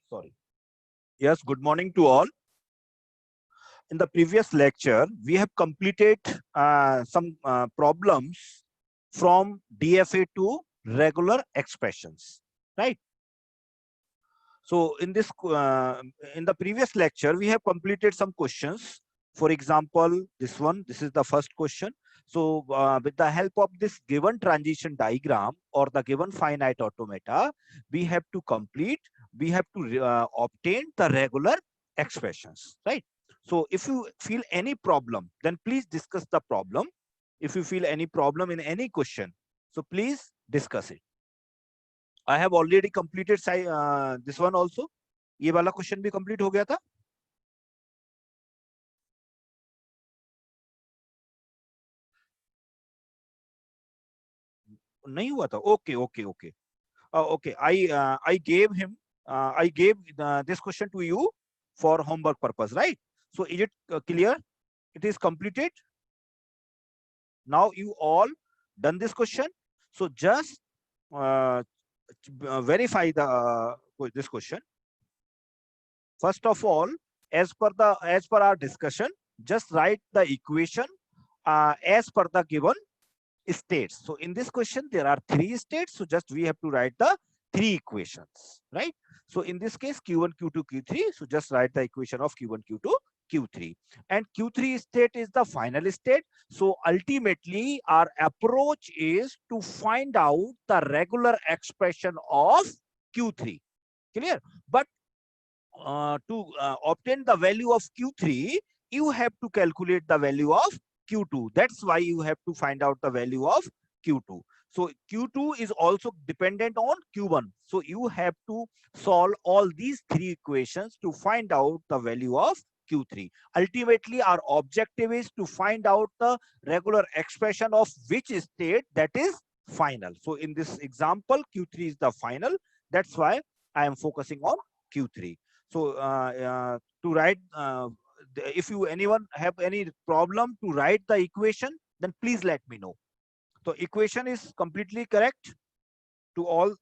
Sorry. Yes, good morning to all. In the previous lecture, we have completed some problems from DFA to regular expressions, right? So in the previous lecture, we have completed some questions. For example, this is the first question. So with the help of this given transition diagram or the given finite automata, we have to obtain the regular expressions, right? So if you feel any problem, then please discuss the problem. If you feel any problem in any question, so please discuss it. I have already completed this one also. ये वाला question भी complete हो गया था. नहीं हुआ था. Okay. Okay. I gave this question to you for homework purpose, right? So is it clear? It is completed. Now you all done this question. So just verify this question. First of all, as per our discussion, just write the equation as per the given states. So in this question, there are 3 states. So just we have to write the 3 equations, right? So in this case, Q1, Q2, Q3. So just write the equation of Q1, Q2, Q3. And Q3 state is the final state. So ultimately, our approach is to find out the regular expression of Q3. Clear? But to obtain the value of Q3, you have to calculate the value of Q2. That's why you have to find out the value of Q2. So Q2 is also dependent on Q1. So you have to solve all these 3 equations to find out the value of Q3. Ultimately, our objective is to find out the regular expression of which state that is final. So in this example, Q3 is the final. That's why I am focusing on Q3. So to write, if anyone have any problem to write the equation, then please let me know. So equation is completely correct to all.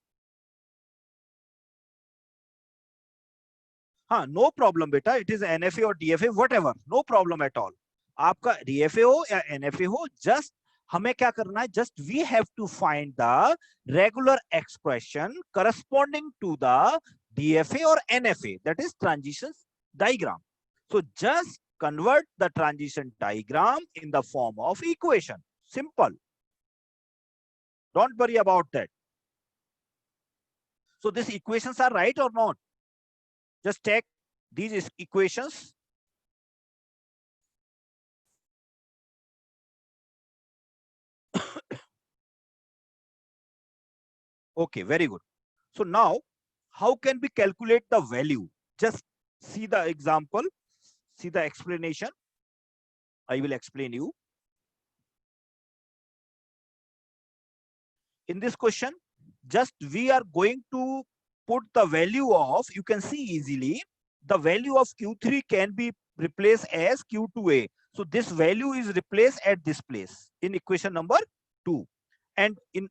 No problem beta. It is NFA or DFA, whatever. No problem at all. आपका DFA हो या NFA हो, just हमें क्या करना है? Just we have to find the regular expression corresponding to the DFA or NFA, that is transition diagram. So just convert the transition diagram in the form of equation. Simple. Don't worry about that. So these equations are right or not? Just take these equations. Okay, very good. So now, how can we calculate the value? Just see the example, see the explanation. I will explain you. In this question, just we are going to put the value of, you can see easily, the value of Q3 can be replaced as Q2A. So this value is replaced at this place in equation number 2. And in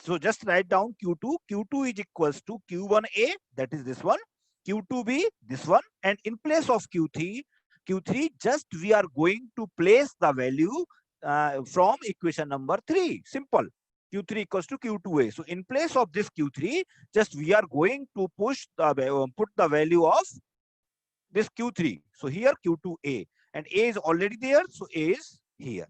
so just write down Q2. Q2 is equals to Q1A, that is this one, Q2B, this one, and in place of Q3, just we are going to place the value from equation number 3. Simple. Q3 equals to Q2A. So in place of this Q3, just we are going to put the value of this Q3. So here Q2A, and A is already there, so A is here.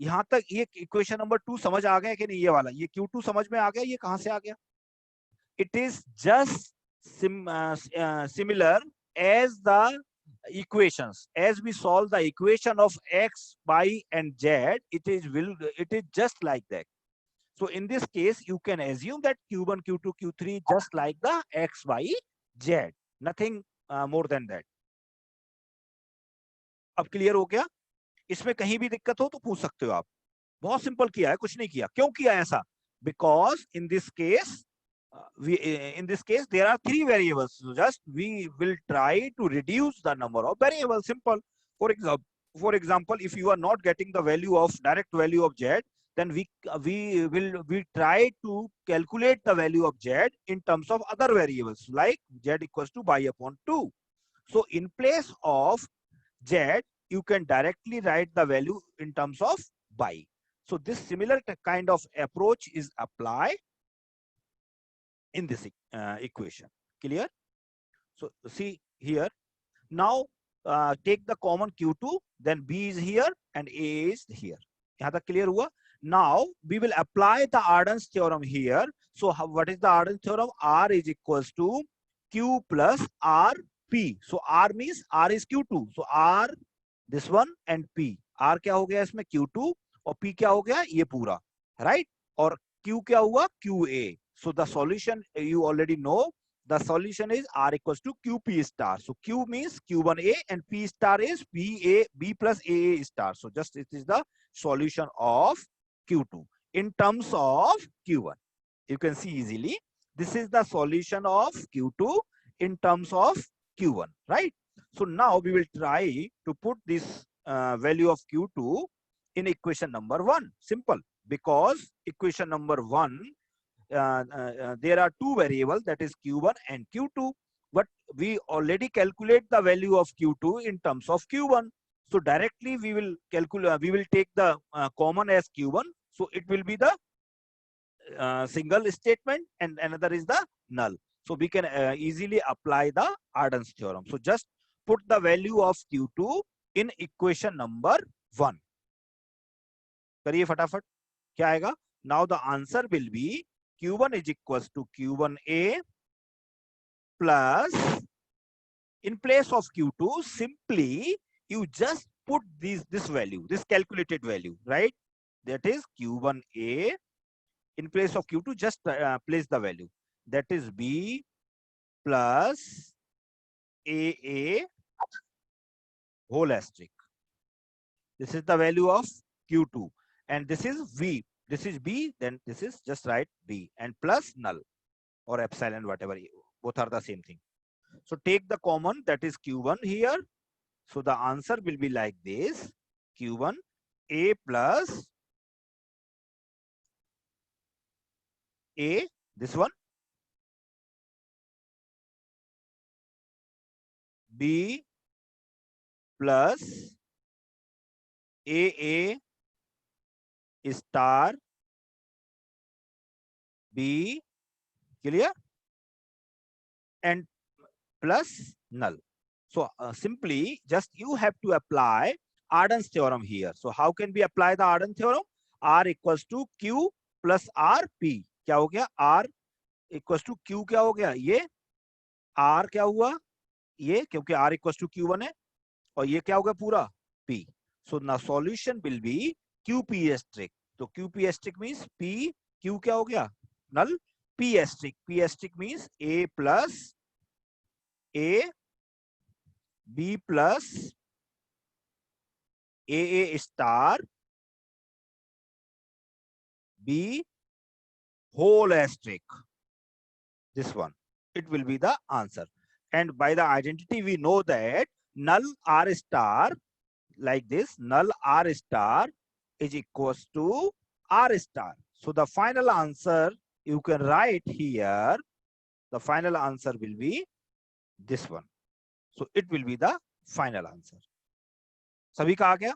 यहाँ तक ये equation number 2 समझ आ गया कि नहीं? ये वाला, ये Q2 समझ में आ गया? ये कहां से आ गया? It is just similar as the equations. As we solve the equation of X, Y, and Z, it is just like that. So in this case, you can assume that Q1, Q2, Q3 just like the X, Y, Z. Nothing more than that. अब clear हो गया? इसमें कहीं भी दिक्कत हो तो पूछ सकते हो आप. बहुत सिंपल किया है, कुछ नहीं किया. क्यों किया ऐसा? Because in this case, there are 3 variables. So just we will try to reduce the number of variables. Simple. For example, if you are not getting the value of direct value of Z, then we try to calculate the value of z in terms of other variables like z equals to y upon 2. So in place of z, you can directly write the value in terms of y. So this similar kind of approach is applied in this equation. Clear? So see here. Now take the common q2, then b is here and a is here. यहाँ तक clear हुआ? Now we will apply the Arden's theorem here. So what is the Arden's theorem? R is equals to q plus r p. So r means r is q2. So r this one and p. r क्या हो गया इसमें q2 और p क्या हो गया ये पूरा, right? और q क्या हुआ qa. So the solution you already know. The solution is r equals to qp star. So q means q1a and p star is b plus aa star. So just it is the solution of q2 in terms of q1. You can see easily this is the solution of q2 in terms of q1, right? So now we will try to put this value of q2 in equation number 1. Simple, because equation number 1 there are two variables, that is q1 and q2, but we already calculate the value of q2 in terms of q1. So directly we will calculate, we will take the common as q1. So it will be the single statement and another is the null. So we can easily apply the Arden's theorem. So just put the value of q2 in equation number 1. करिए फटाफट, क्या आएगा? Now the answer will be q1 is equals to q1a plus, in place of q2 simply you just put this value, this calculated value, right? That is q1a. In place of q2 just place the value, that is b plus aa whole asterisk. This is the value of q2 and this is v. This is b, then this is just write b and plus null or epsilon, whatever, both are the same thing. So take the common, that is q1 here. So the answer will be like this, q1 a plus a, this one, b plus aa star b, clear, and plus null. So simply just you have to apply Arden's theorem here. So how can we apply the Arden's theorem? R equals to q plus r p. क्या हो गया? R equals to q क्या हो गया? ये r क्या हुआ? ये, क्योंकि r equals to q1 है, और ये क्या होगा पूरा? p. So now solution will be qp asterisk. तो qp asterisk means p, q क्या हो गया? Null. p asterisk. p asterisk means a plus a, b plus aa star b whole asterisk. This one, it will be the answer. And by the identity we know that null r star, like this, null r star is equals to r star. So the final answer you can write here, the final answer will be this one. So it will be the final answer. सभी का आ गया?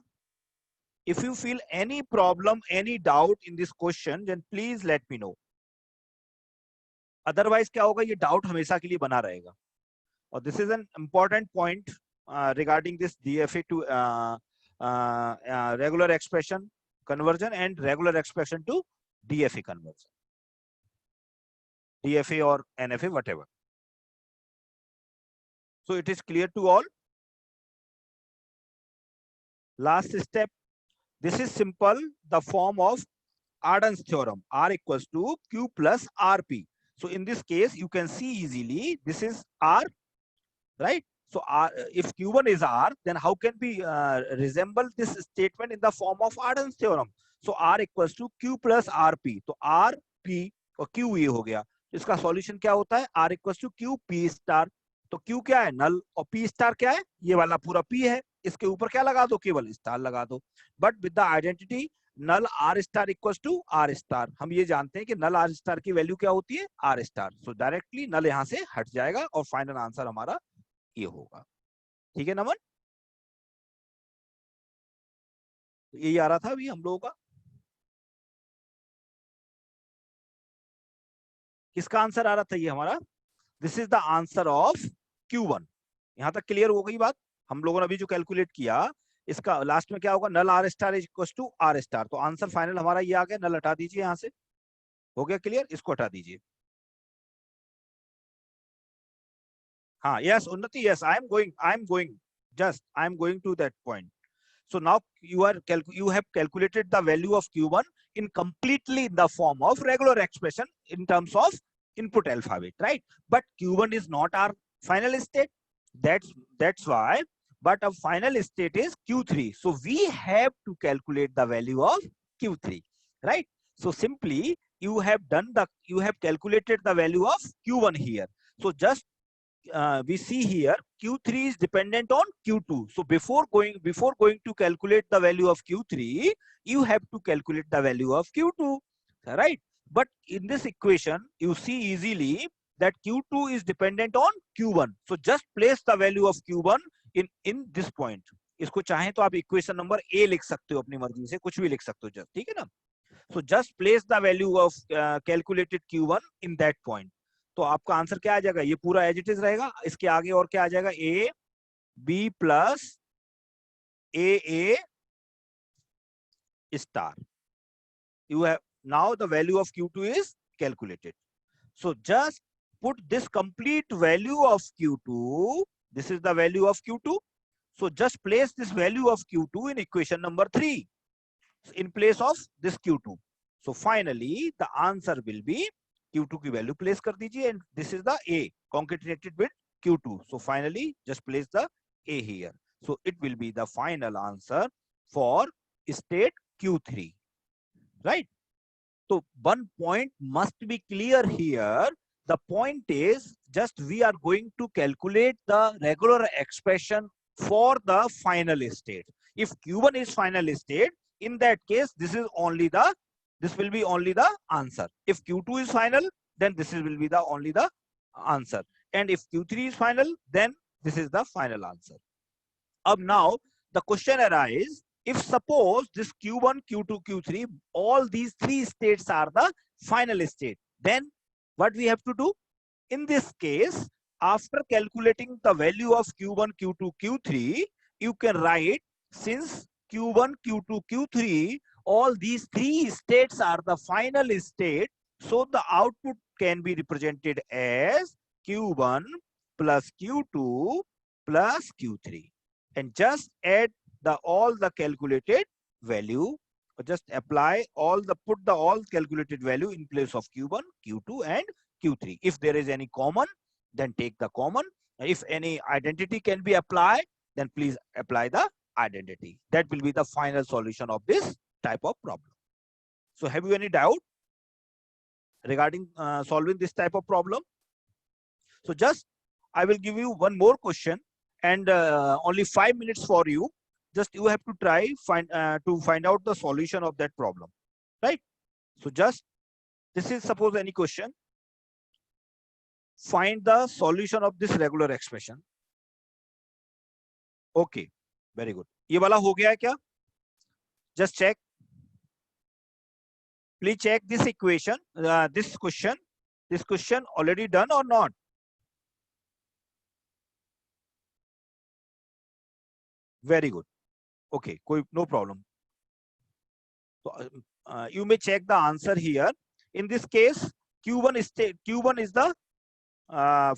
If you feel any problem, any doubt in this question, then please let me know. Otherwise क्या होगा? ये doubt हमेशा के लिए बना रहेगा. और this is an important point regarding this DFA to regular expression conversion and regular expression to DFA conversion. DFA or NFA, whatever. So it is clear to all. Last step. This is simple, the form of Arden's theorem. R equals to q plus rp. So in this case, you can see easily this is r, right? So r, if q1 is r, then how can we resemble this statement in the form of Arden's theorem? So r equals to q plus rp. तो rp और q ये हो गया. इसका solution क्या होता है? r equals to q p star. तो q क्या है? नल, और p स्टार क्या है? ये वाला पूरा p है. इसके ऊपर क्या लगा दो? केवल स्टार लगा दो. But with the identity null R star equal to R star, हम ये जानते हैं कि नल आर स्टार की वैल्यू क्या होती है, R star. So directly null यहां से हट जाएगा और फाइनल आंसर हमारा ये होगा। ठीक है नमन, यही आ रहा था अभी हम लोगों का। किसका आंसर आ रहा था ये हमारा, this is the answer of Q1। यहां तक क्लियर हो गई बात। हम लोगों ने अभी जो कैलकुलेट किया, इसका लास्ट में क्या होगा, null R star is equal to R star. तो आंसर फाइनल हमारा ये आ गया, नल हटा दीजिए यहां से, हो गया क्लियर, इसको हटा दीजिए। हाँ yes Unnati, yes I am going just I am going to that point. So now you have calculated the value of Q1 in completely in the form of regular expression in terms of input alphabet, right? But Q1 is not our final state. That's why. But our final state is Q3. So we have to calculate the value of Q3, right? So simply you have calculated the value of Q1 here. So just we see here Q3 is dependent on Q2. So before going to calculate the value of Q3, you have to calculate the value of Q2, right? But in this equation, you see easily that Q2 is dependent on Q1. So just place the value of Q1 in this point. इसको चाहें तो आप equation number A लिख सकते हो, अपनी मर्जी से कुछ भी लिख सकते हो, जस्ट ठीक है ना। So just place the value of calculated Q1 in that point. तो आपका आंसर क्या आ जाएगा, ये पूरा एज इट इज रहेगा, इसके आगे और क्या आ जाएगा, A B plus A star. You have now the value of Q2 is calculated. So just put this complete value of Q2. This is the value of Q2. So just place this value of Q2 in equation number 3 in place of this Q2. So finally the answer will be Q2 की value place कर दीजिए, and this is the A concatenated with Q2. So finally just place the A here. So it will be the final answer for state Q3, right? So one point must be clear here. The point is just we are going to calculate the regular expression for the final state. If Q1 is final state, in that case, this will be only the answer. If Q2 is final, then this will be the only the answer. And if Q3 is final, then this is the final answer. Now the question arises, if suppose this Q1, Q2, Q3, all these three states are the final state, then what we have to do? In this case, after calculating the value of Q1, Q2, Q3, you can write, since Q1, Q2, Q3, all these three states are the final state, so the output can be represented as Q1 plus Q2 plus Q3. And just add all the calculated value, or just apply put the all calculated value in place of Q1, Q2 and Q3. If there is any common, then take the common. If any identity can be applied, then please apply the identity. That will be the final solution of this type of problem. So have you any doubt regarding solving this type of problem? So just I will give you one more question, and only 5 minutes for you. Just you have to try to find out the solution of that problem, right? So just this is suppose any question. Find the solution of this regular expression. Okay, very good. ये वाला हो गया है क्या? Just check. Please check this equation, this question. This question already done or not? Very good. Okay, no problem. So, you may check the answer here. In this case, Q1 is the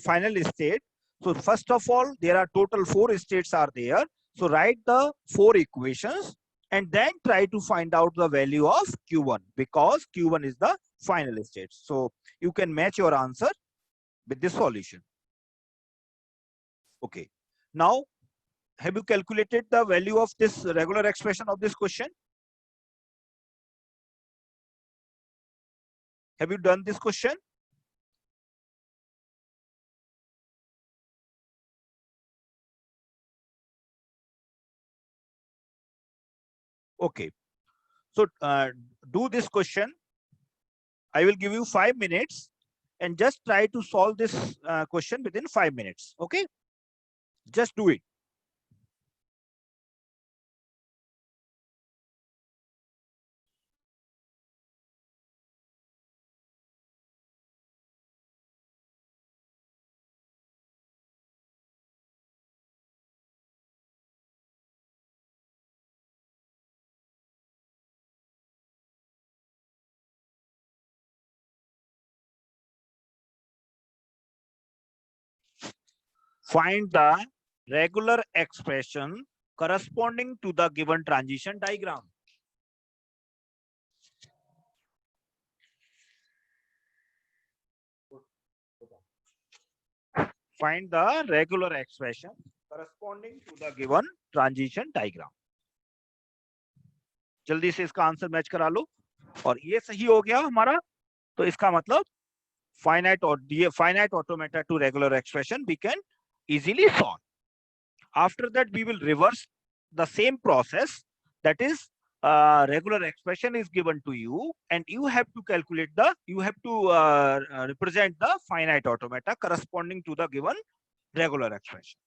final state. So first of all, there are total 4 states are there. So write the 4 equations and then try to find out the value of Q1, because Q1 is the final state. So you can match your answer with this solution. Okay. Now, have you calculated the value of this regular expression of this question? Have you done this question? Okay. So do this question. I will give you 5 minutes and just try to solve this question within 5 minutes. Okay, just do it. Find the regular expression corresponding to the given transition diagram. Find the regular expression corresponding to the given transition diagram. जल्दी से इसका answer match करा लो और ये सही हो गया हमारा, तो इसका मतलब finite automata to regular expression we can easily solve. After that we will reverse the same process, that is regular expression is given to you and you have to represent the finite automata corresponding to the given regular expression.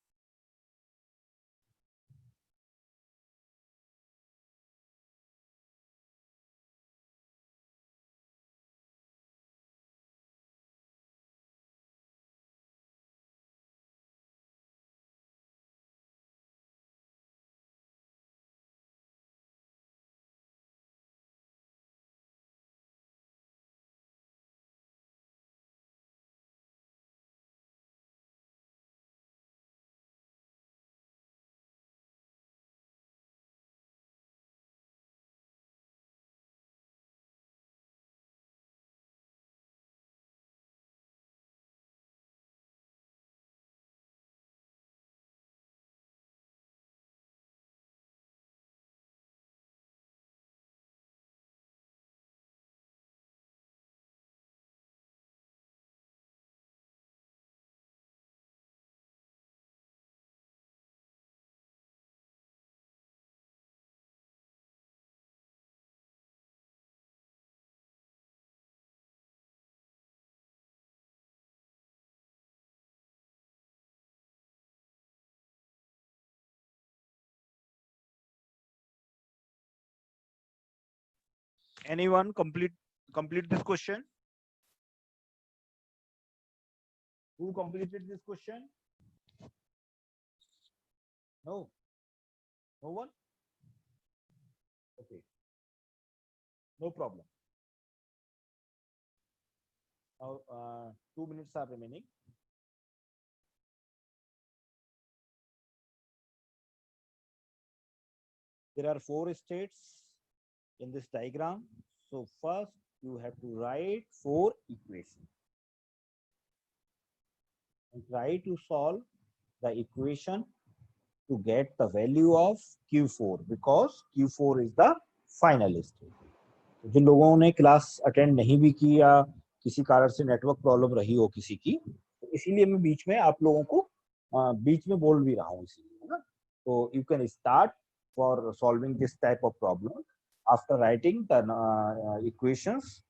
Anyone complete this question? Who completed this question? No. No one? Okay. No problem. Now 2 minutes are remaining. There are 4 states in this diagram. So first you have to write 4 equations and try to solve the equation to get the value of Q4 because Q4 is the final state. जिन लोगों ने class attend नहीं भी की या किसी कारण से network problem रही हो किसी की, तो इसीलिए मैं बीच में आप लोगों को बीच में बोल भी रहा हूँ इसीलिए, है ना. तो you can start for solving this type of problem after writing the equations,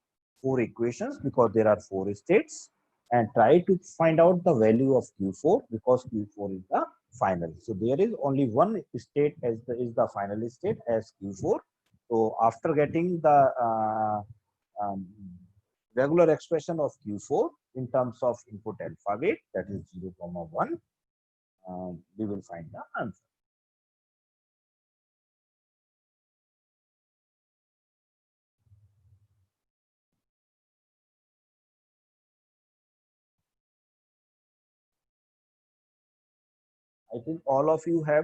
4 equations because there are 4 states, and try to find out the value of Q4 because Q4 is the final. So there is only one state is the final state as Q4. So after getting the regular expression of Q4 in terms of input alphabet, that is 0, 1, we will find the answer. I think all of you have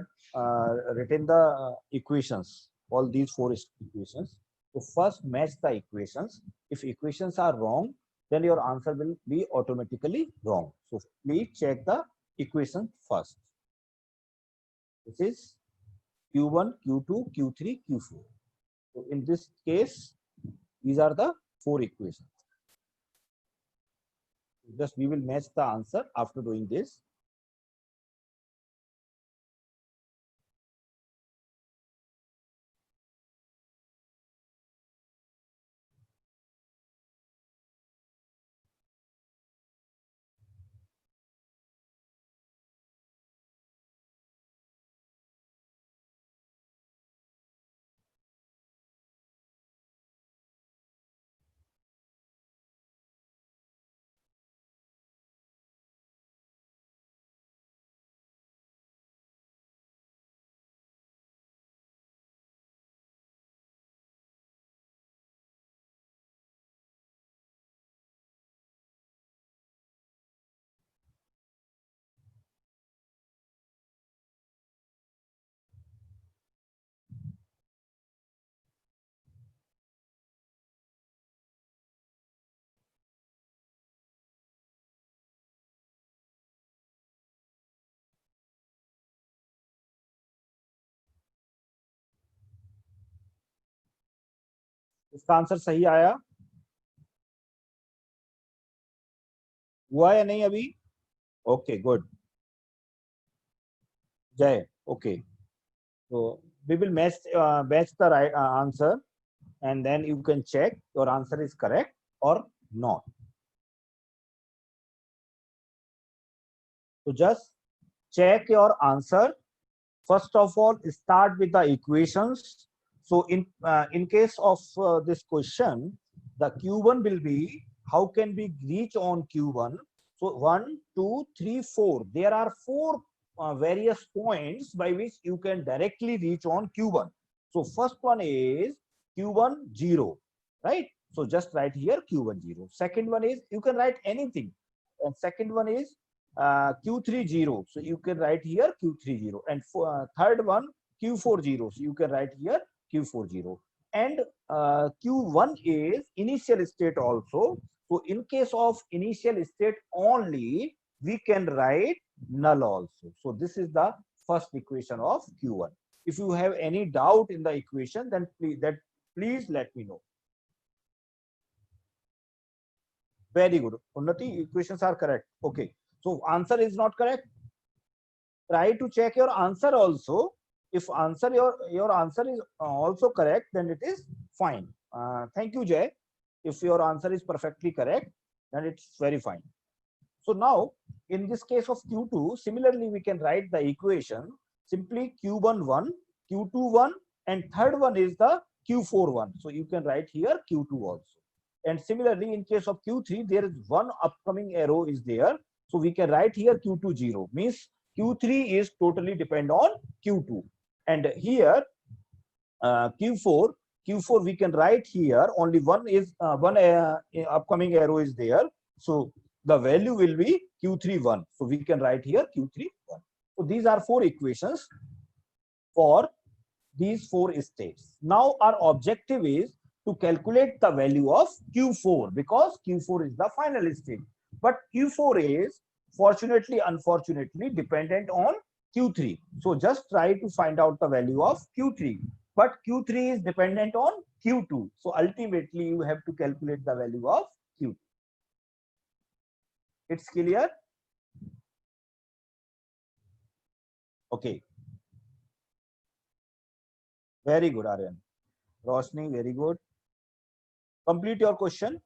written the equations, all these 4 equations. So first match the equations. If equations are wrong, then your answer will be automatically wrong. So please check the equation first. This is Q1, Q2, Q3, Q4. So in this case, these are the 4 equations. Just we will match the answer after doing this. इसका answer सही आया, हुआ या नहीं अभी? Okay good जय, okay, so we will match the right answer, and then you can check your answer is correct or not. So just check your answer. First of all, start with the equations. So in case of this question, the q1 will be, how can we reach on q1? So 1 2 3 4, there are four various points by which you can directly reach on q1. So first one is q1 0, right? So just write here q1 0. Second one is, you can write anything, and second one is q3 0, so you can write here q3 0, and third one q4 0, so you can write here q4 0, and q1 is initial state also. So in case of initial state only, we can write null also. So this is the first equation of q1. If you have any doubt in the equation, then please let me know. Very good, Unnati, equations are correct. Okay, so answer is not correct. Try to check your answer also. If your answer is also correct, then it is fine. Thank you, Jay. If your answer is perfectly correct, then it's very fine. So now, in this case of q2, similarly we can write the equation simply q1 1, q2 1, and third one is the q4 1. So you can write here q2 also. And similarly, in case of q3, there is one upcoming arrow is there, so we can write here q2 0, means q3 is totally depend on q2. And here q4 we can write here only one is one upcoming arrow is there, so the value will be q3 1, so we can write here q3 1. So these are four equations for these four states. Now our objective is to calculate the value of q4, because q4 is the final state, but q4 is fortunately unfortunately dependent on q3. So just try to find out the value of q3, but q3 is dependent on q2, so ultimately you have to calculate the value of q2. It's clear? Okay, very good, Aryan. Roshni, very good. Complete your question.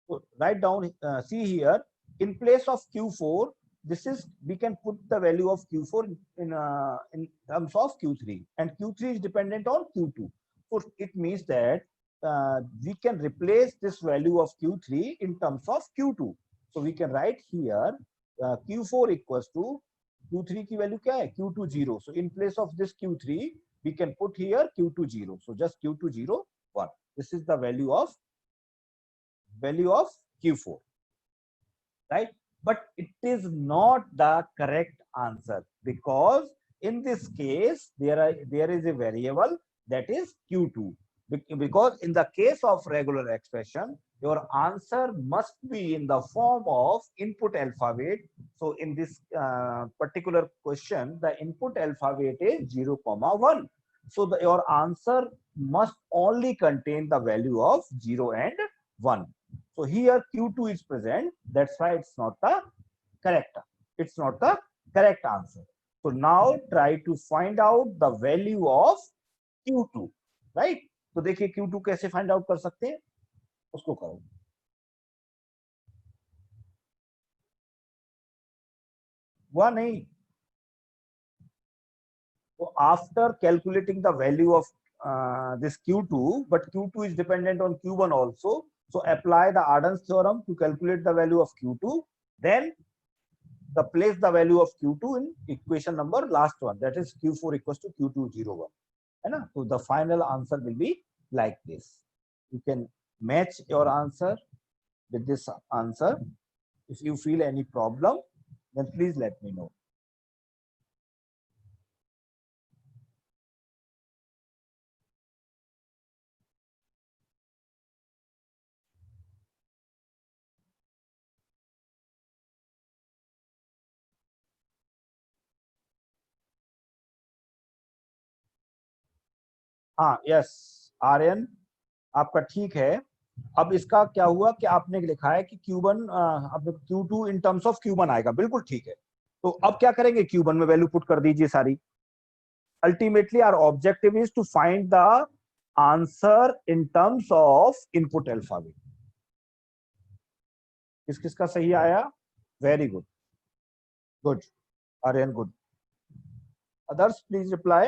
So write down, see here, in place of q4, this is, we can put the value of q4 in terms of q3, and q3 is dependent on q2. So it means that we can replace this value of q3 in terms of q2. So we can write here q4 equals to q3 की value क्या है? q2 0. So in place of this q3, we can put here q2 0. So just q2 0 1. This is the value of q4, right? But it is not the correct answer, because in this case there is a variable that is q2, because in the case of regular expression, your answer must be in the form of input alphabet. So in this particular question, the input alphabet is 0, 1. So your answer must only contain the value of 0 and 1. So here q2 is present, that's why it's not the correct. It's not the correct answer. So now try to find out the value of q2, right? तो देखिए q2 कैसे find out कर सकते हैं, उसको करो. हुआ नहीं? So after calculating the value of this q2, but q2 is dependent on q1 also, so apply the Arden's theorem to calculate the value of q2, then place the value of q2 in equation number last one, that is q4 equals to q2 0 1. So the final answer will be like this. You can match your answer with this answer. If you feel any problem, then please let me know. हाँ yes Aryan आपका ठीक है। अब इसका क्या हुआ कि आपने लिखा है कि Q1 अब Q2 in terms of Q1 आएगा, बिल्कुल ठीक है। तो अब क्या करेंगे, Q1 में वैल्यू पुट कर दीजिए सारी। Ultimately our objective is to find the answer in terms of input alphabet. किस किस का सही आया? Very good, good Aryan, good. Others please reply,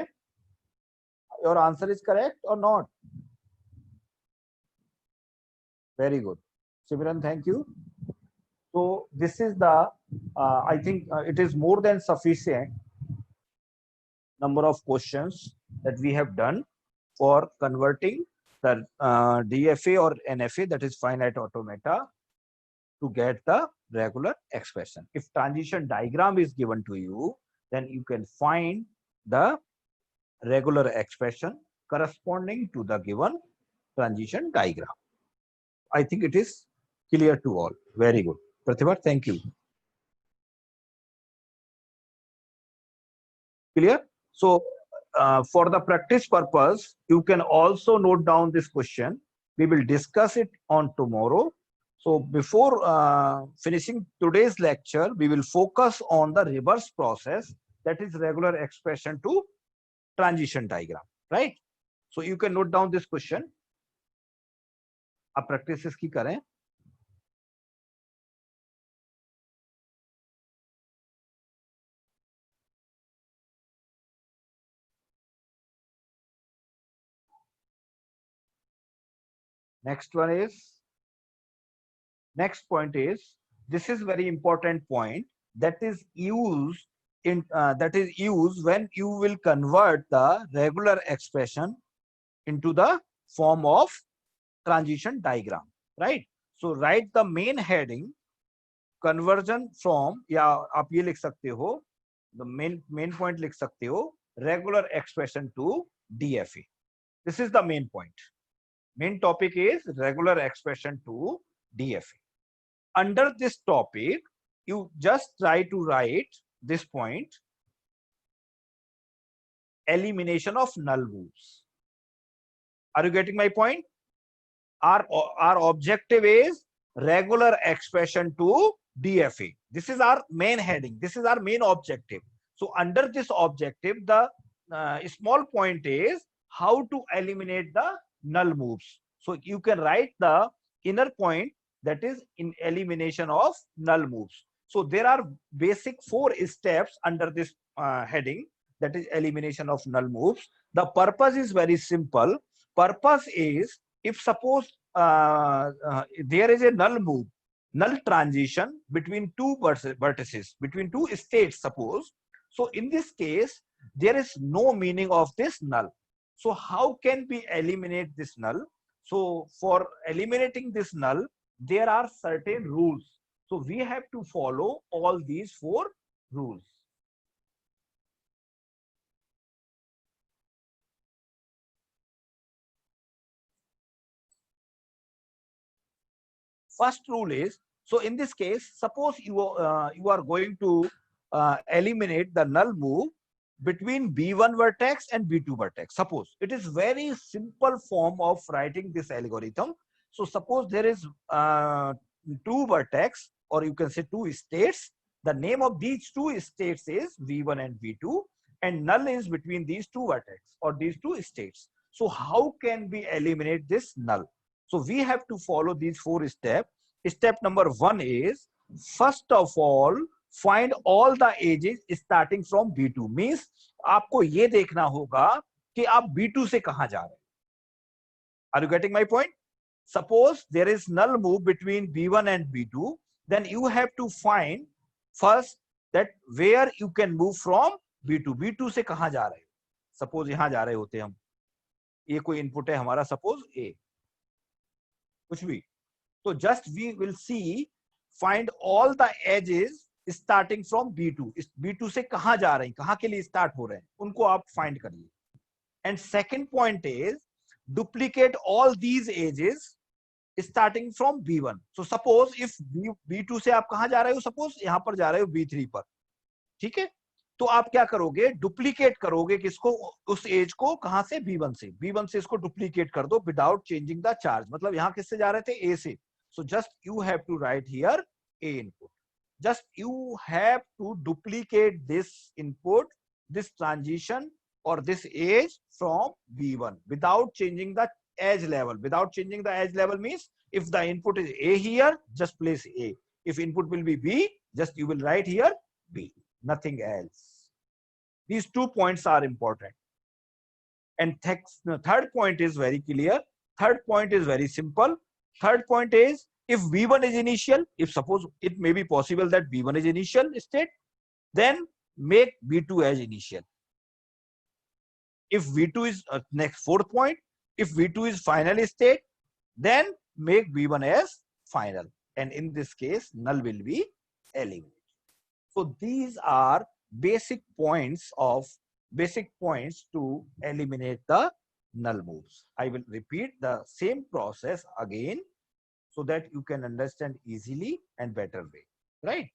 your answer is correct और not? Very good. Simran, thank you. So this is the, I think it is more than sufficient number of questions that we have done for converting the DFA or NFA, that is finite automata, to get the regular expression. If transition diagram is given to you, then you can find the regular expression corresponding to the given transition diagram. I think it is clear to all. Very good. Pratibha, thank you. Clear? So, for the practice purpose, you can also note down this question. We will discuss it on tomorrow. So, before finishing today's lecture, we will focus on the reverse process, that is regular expression to transition diagram, right? So, you can note down this question. आप practice इसकी करें. Next one is, next point is, this is very important point that is used in that is used when you will convert the regular expression into the form of transition diagram, right? So write the main heading conversion from, या आप ये लिख सकते हो, the main point लिख सकते हो, regular expression to DFA. This is the main point. Main topic is regular expression to DFA. Under this topic, you just try to write this point, elimination of null moves. Are you getting my point? Our objective is regular expression to DFA. This is our main heading. This is our main objective. So under this objective, the small point is how to eliminate the null moves. So you can write the inner point, that is in elimination of null moves. So there are basic 4 steps under this heading, that is elimination of null moves. The purpose is very simple. Purpose is, if suppose there is a null move, null transition between two vertices, between two states, suppose. So in this case, there is no meaning of this null. So how can we eliminate this null? So for eliminating this null, there are certain rules. So we have to follow all these 4 rules. First rule is, so in this case, suppose you are going to eliminate the null move between B1 vertex and B2 vertex. Suppose it is very simple form of writing this algorithm. So suppose there is 2 vertex, or you can say 2 states. The name of these 2 states is V1 and V2, and null is between these 2 vertex or these 2 states. So how can we eliminate this null? So we have to follow these 4 steps. Step number 1 is, first of all, find all the edges starting from B2. Means आपको ये देखना होगा कि आप B2 से कहां जा रहे हैं. Are you getting my point? Suppose there is null move between B1 and B2, then you have to find first that where you can move from B2. B2 से कहां जा रहे हैं. Suppose यहां जा रहे होते हम, ये कोई इनपुट है हमारा, suppose A, कुछ भी. So just we will see, find all the edges starting from B2. B2 से कहां जा रहे हैं, कहां के लिए स्टार्ट हो रहे हैं, उनको आप फाइंड करिए. And second point is, duplicate all these edges starting from B1. So suppose if B2 से आप कहां जा रहे हो, suppose यहां पर जा रहे हो B3 पर, ठीक है. तो आप क्या करोगे, डुप्लीकेट करोगे किसको, उस एज को, कहां से, B1 से, B1 से इसको डुप्लीकेट कर दो विदाउट चेंजिंग द चार्ज, मतलब यहां किससे जा रहे थे, ए से. So just you have to write here a input. Just you have to duplicate this input, this transition or this age from B1 without changing the edge level. Without changing the edge level means if the input is A here, just place A. If input will be B, just you will write here B, nothing else. These 2 points are important. And third point is very clear. Third point is very simple. Third point is, if V1 is initial, if suppose it may be possible that V1 is initial state, then make V2 as initial. If V2 is next fourth point, if V2 is final state, then make V1 as final. And in this case, null will be eliminated. So these are basic points to eliminate the null moves. I will repeat the same process again so that you can understand easily and better way, right?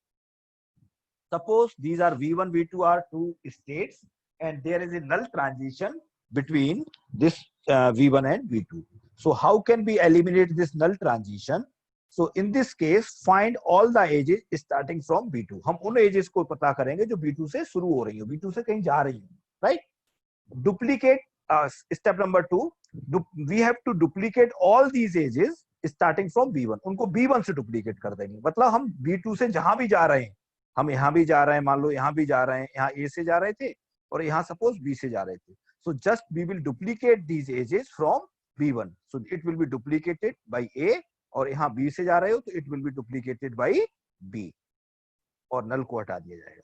Suppose these are V1, V2 are two states and there is a null transition between this V1 and V2. So how can we eliminate this null transition? So in this case, find all the edges starting from B2. हम उन edges को पता करेंगे जो B2 से शुरू हो रही हो, B2 से कहीं जा रही हो, right? Duplicate, step number 2, we have to duplicate all these edges starting from B1. उनको B1 से duplicate कर देंगे, मतलब हम B2 से जहां भी जा रहे हैं, हम यहाँ भी जा रहे हैं, मान लो यहाँ भी जा रहे हैं, यहाँ A से जा रहे थे और यहाँ suppose B से जा रहे थे. So just we will duplicate these edges from B1. So it will be duplicated by A. और यहाँ B से जा रहे हो तो it will be duplicated by B और null को हटा दिया जाएगा.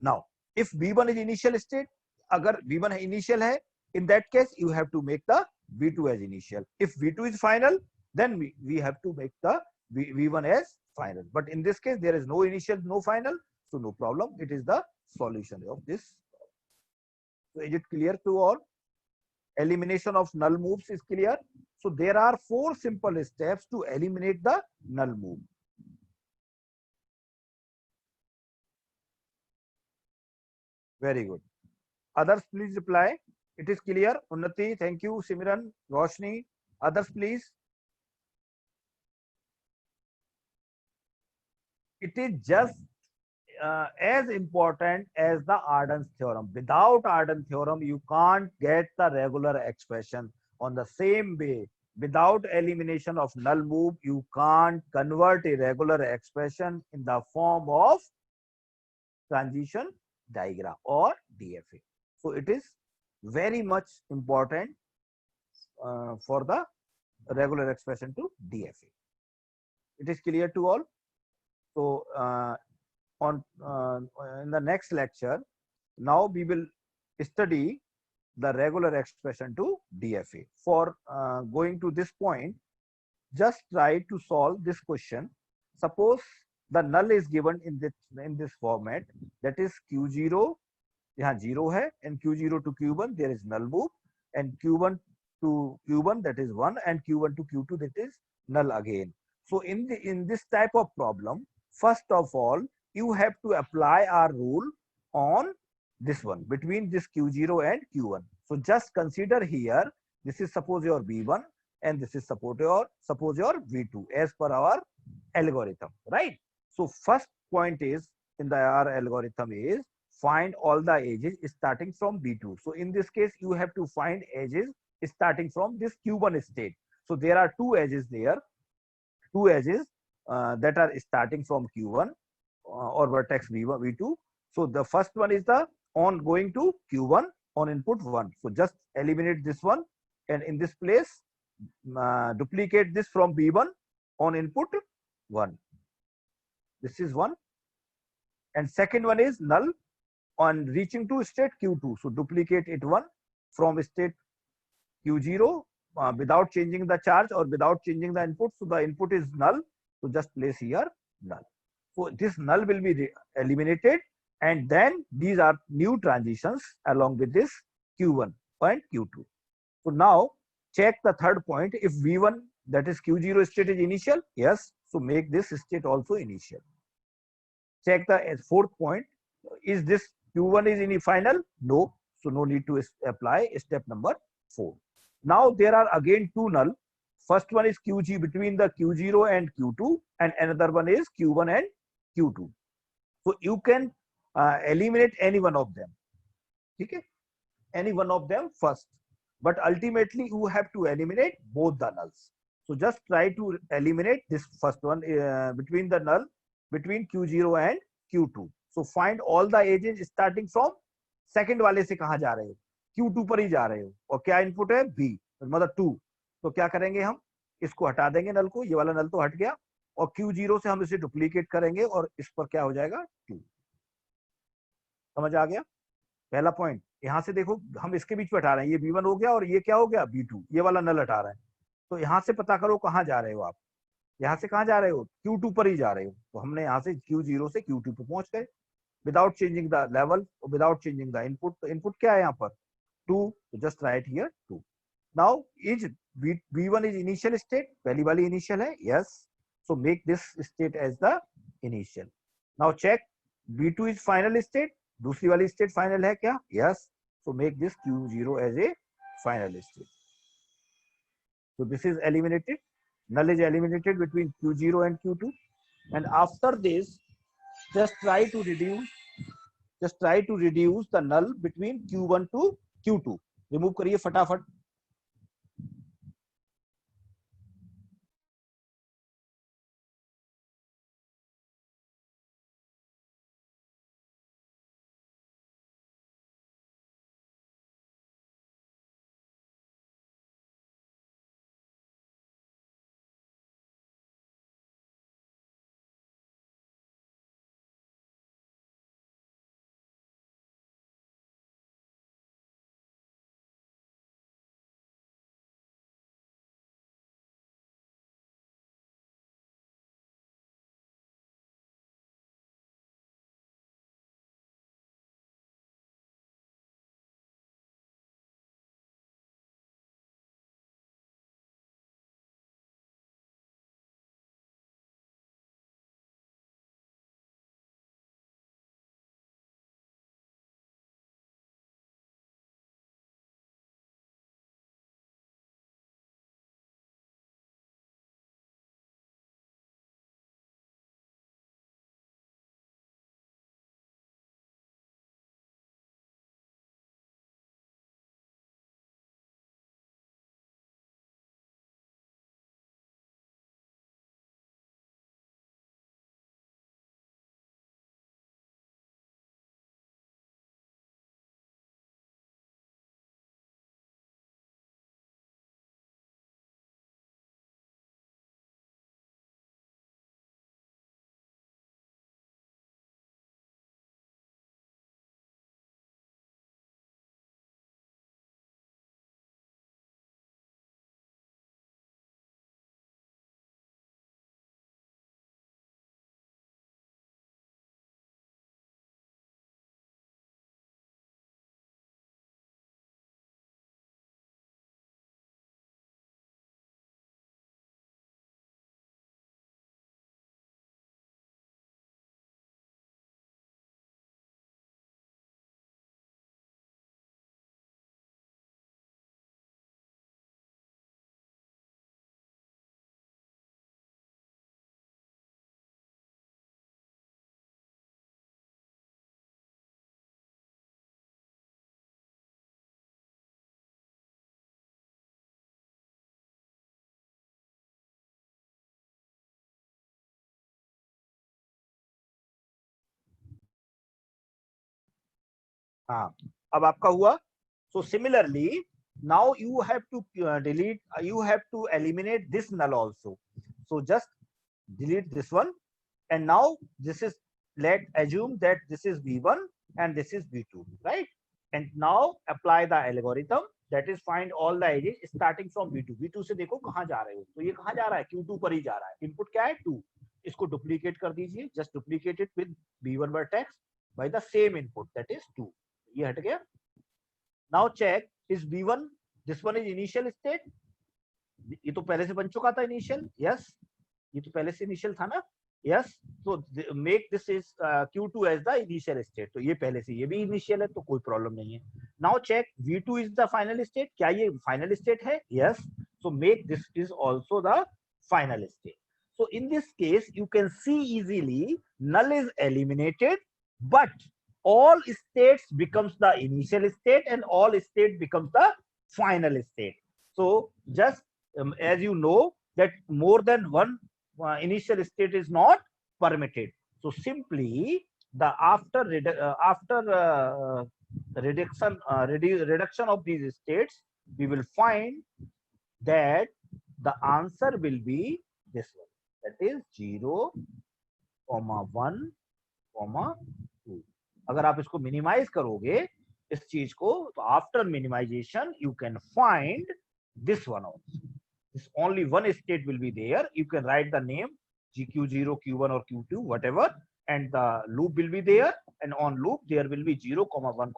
Now if B1 is initial state, अगर B1 initial है, in that case you have to make the V2 as initial. If V2 is final, then we have to make the V1 as final. But in this case there is no initial, no final, so no problem. It is the solution of this. So is it clear to all? Elimination of null moves is clear. So there are 4 simple steps to eliminate the null move. Very good. Others please reply. It is clear. Unnati, thank you. Simran, Roshni. Others please. It is just as important as the Arden's theorem. Without Arden's theorem, you can't get the regular expression. On the same way, without elimination of null move, you can't convert a regular expression in the form of transition diagram or DFA. So it is very much important for the regular expression to DFA. It is clear to all. So in the next lecture, now we will study the regular expression to DFA. For going to this point, just try to solve this question. Suppose the null is given in this format, that is Q0, यहाँ 0 है, and Q0 to Q1 there is null move, and Q1 to Q1 that is 1, and Q1 to Q2 that is null again. So in this type of problem, first of all, you have to apply our rule on this one, between this Q0 and Q1. So just consider here, this is suppose your V1 and this is suppose your V2 as per our algorithm, right? So first point is in our algorithm is find all the edges starting from B2. So in this case, you have to find edges starting from this Q1 state. So there are 2 edges there, 2 edges that are starting from Q1 or vertex V1, V2. So the first one is the on going to Q1 on input 1. So just eliminate this one, and in this place duplicate this from B1 on input 1. This is 1. And second one is null on reaching to state Q2. So duplicate it 1 from state Q0 without changing the charge or without changing the input. So the input is null. So just place here null. So this null will be eliminated, and then these are new transitions along with this Q1 and Q2. So now check the third point. If V1 that is Q0 state is initial, yes. So make this state also initial. Check the fourth point. Is this Q1 is in final? No. So no need to apply step number 4. Now there are again two null. First one is QG between the Q0 and Q2, and another one is Q1 and Q2. So you can eliminate any one of them. Okay? Any one of them first. But ultimately you have to eliminate both the nulls. So just try to eliminate this first one between the null between Q0 and Q2. So find all the edges starting from second वाले से कहाँ जा रहे हो, Q2 पर ही जा रहे हो, और क्या इनपुट है B, मतलब 2. तो क्या करेंगे हम, इसको हटा देंगे नल को, ये वाला नल तो हट गया, और Q0 से हम इसे डुप्लीकेट करेंगे और इस पर क्या हो जाएगा 2. समझ आ गया? पहला पॉइंट यहां से देखो, हम इसके बीच में हटा रहे हैं, ये B1 हो गया और ये क्या हो गया B2, ये वाला नल हटा रहा है. तो यहां से पता करो कहां जा रहे हो आप, यहाँ से कहां जा रहे हो, Q2 पर ही जा रहे हो. तो हमने यहाँ से Q0 से Q2 पे पहुंच गए without changing the level, without changing the input. तो इनपुट क्या है यहाँ पर 2, तो just write here 2. Now is B1 is initial state, पहली वाली इनिशियल है, yes. So make this state as the initial. Now check B2 is final state, दूसरी वाली स्टेट फाइनल है क्या, yes. So make this Q0 as a final state. So this is eliminated. Null is eliminated between Q0 and Q2. And after this, just try to reduce the null between Q1 to Q2. Remove करिए फटाफट. हाँ, अब आपका हुआ. So similarly, now you have to delete, you have to eliminate this null also. So just delete this one, and now this is, let assume that this is B1 and this is B2, right? And now apply the algorithm, that is find all the edges starting from B2. B2 से देखो कहाँ जा रहे हो, तो ये कहाँ जा रहा है, Q2 पर ही जा रहा है. इनपुट क्या है 2, इसको डुप्लीकेट कर दीजिए, just duplicate it with B1 vertex by the same input, that is 2. ये हट गया. Now check, is B1, this one is initial state, ये तो पहले से बन चुका था इनिशियल, यस. ये तो पहले से इनिशियल था ना, Yes, so make this is Q2 as the initial state. तो ये पहले से ये भी initial है तो कोई problem नहीं है. Now check V2 is the final state. क्या ये final state है? Yes. So make this is also the final state. So in this case you can see easily null is eliminated, but all states becomes the initial state and all state becomes the final state. So just as you know that more than one initial state is not permitted. So simply the reduction of these states, we will find that the answer will be this one. That is 0, 1, 2. अगर आप इसको minimize करोगे इस चीज को तो after minimization you can find this one also. This only one state will be there. You can write the name GQ0, Q1 or Q2, whatever, and the loop will be there. And on loop there will be 0, 1,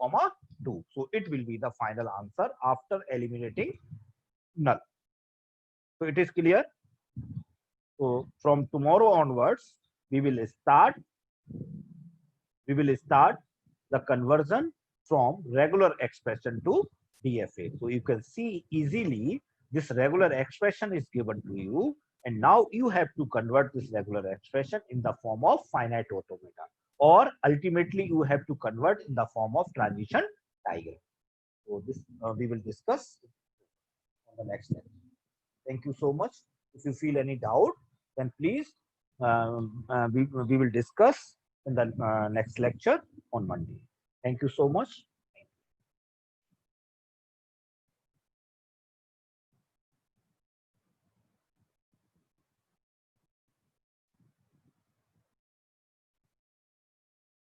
2. So it will be the final answer after eliminating null. So it is clear. So from tomorrow onwards, we will start the conversion from regular expression to DFA. So you can see easily this regular expression is given to you, and now you have to convert this regular expression in the form of finite automata, or ultimately you have to convert in the form of transition diagram. So this we will discuss on the next lecture. Thank you so much. If you feel any doubt, then please we will discuss in the next lecture on Monday. Thank you so much.